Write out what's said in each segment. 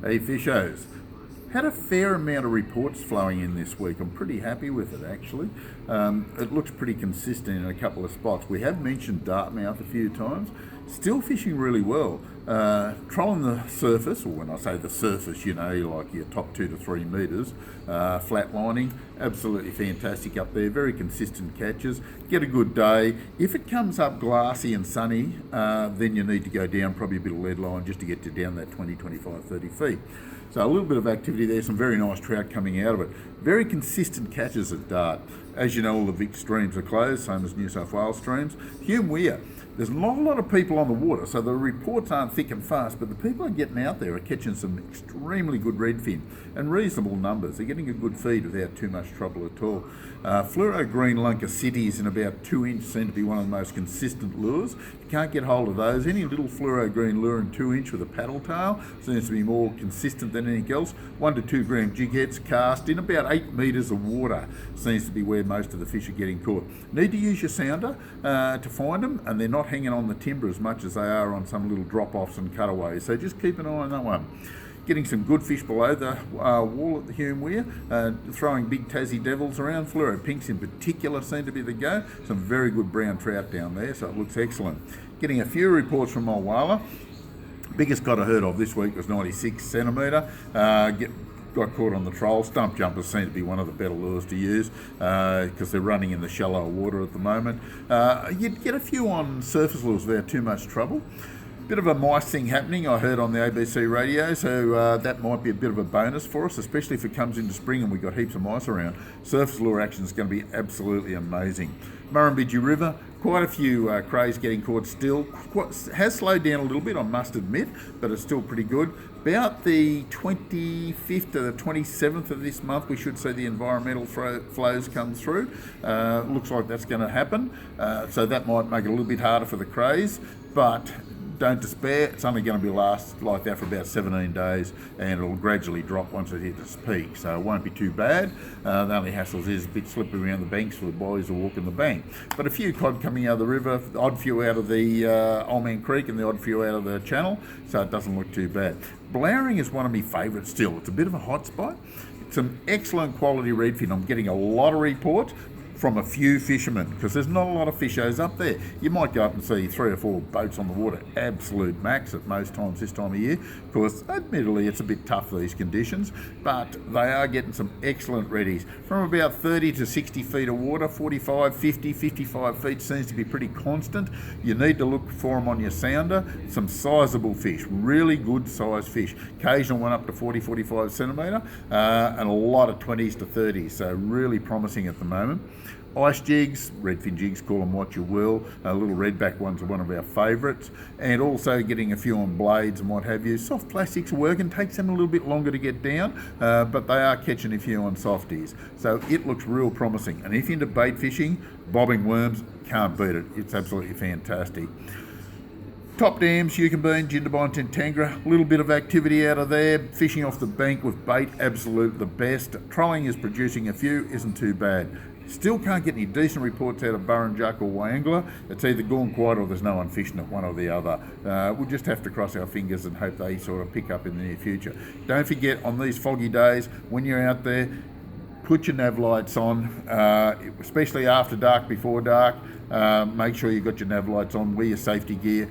Hey fishos, had a fair amount of reports flowing in this week. I'm pretty happy with it actually. It looks pretty consistent in a couple of spots. We have mentioned Dartmouth a few times. Still fishing really well. Trolling the surface, or when I say the surface, you know, like your top 2 to 3 metres, flat lining, absolutely fantastic up there. Very consistent catches. Get a good day. If it comes up glassy and sunny, then you need to go down probably a bit of lead line just to get you down that 20, 25, 30 feet. So a little bit of activity there, some very nice trout coming out of it. Very consistent catches at Dart. As you know, all the Vic streams are closed, same as New South Wales streams. Hume Weir, there's not a lot of people on the water, so the reports aren't thick and fast, but the people are getting out there are catching some extremely good redfin and reasonable numbers. They're getting a good feed without too much trouble at all. Fluoro green lunker cities in about 2 inch seem to be one of the most consistent lures. If you can't get hold of those, any little fluoro green lure in 2 inch with a paddle tail seems to be more consistent than anything else. 1 to 2 gram jig heads cast in about 8 metres of water seems to be where most of the fish are getting caught. Need to use your sounder to find them, and they're not hanging on the timber as much as they are on some little drop-offs and cutaways, so just keep an eye on that one. Getting some good fish below the wall at the Hume Weir, throwing big Tassie devils around. Fluoro pinks in particular seem to be the go. Some very good brown trout down there, so it looks excellent. Getting a few reports from Wagga. Biggest got I heard of this week was 96 centimetre. Got caught on the troll. Stump jumpers seem to be one of the better lures to use because they're running in the shallow water at the moment. You'd get a few on surface lures without too much trouble. Bit of a mice thing happening, I heard on the ABC radio, so that might be a bit of a bonus for us, especially if it comes into spring and we've got heaps of mice around. Surface lure action is going to be absolutely amazing. Murrumbidgee River, quite a few crays getting caught still. Has slowed down a little bit, I must admit, but it's still pretty good. About the 25th to the 27th of this month, we should see the environmental flows come through. Looks like that's going to happen, so that might make it a little bit harder for the crays, but don't despair. It's only going to be last like that for about 17 days, and it'll gradually drop once it hits its peak, so it won't be too bad. The only hassles is a bit slippery around the banks for the boys who walk in the bank. But a few cod coming out of the river, the odd few out of the Old Man Creek and the odd few out of the channel, so it doesn't look too bad. Blowering is one of my favourites still. It's a bit of a hot spot. Some excellent quality redfin. I'm getting a lot of reports from a few fishermen because there's not a lot of fishers up there. You might go up and see 3 or 4 boats on the water, absolute max at most times this time of year. Of course, admittedly, it's a bit tough these conditions, but they are getting some excellent reddies. From about 30 to 60 feet of water, 45, 50, 55 feet seems to be pretty constant. You need to look for them on your sounder. Some sizable fish, really good sized fish. Occasional one up to 40, 45 centimetre, and a lot of 20s to 30s, so really promising at the moment. Ice jigs, redfin jigs, call them what you will. Little redback ones are one of our favourites. And also getting a few on blades and what have you. Soft plastics are working, takes them a little bit longer to get down, but they are catching a few on softies. So it looks real promising. And if you're into bait fishing, bobbing worms, can't beat it. It's absolutely fantastic. Top dams, Yukonbean, Jindabyne, Tintangra, a little bit of activity out of there. Fishing off the bank with bait, absolute the best. Trolling is producing a few, isn't too bad. Still can't get any decent reports out of Burrinjuck or Wangler. It's either gone quiet or there's no one fishing it, one or the other. We'll just have to cross our fingers and hope they sort of pick up in the near future. Don't forget, on these foggy days, when you're out there, put your nav lights on, especially after dark, before dark. Make sure you've got your nav lights on, wear your safety gear,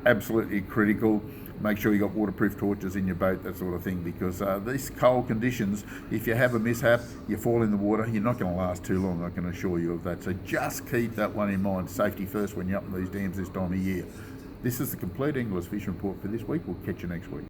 absolutely critical. Make sure you got waterproof torches in your boat, that sort of thing, because these cold conditions, if you have a mishap, you fall in the water, you're not going to last too long, I can assure you of that. So just keep that one in mind. Safety first when you're up in these dams this time of year. This is the Compleat Angler's Fishing Report for this week. We'll catch you next week.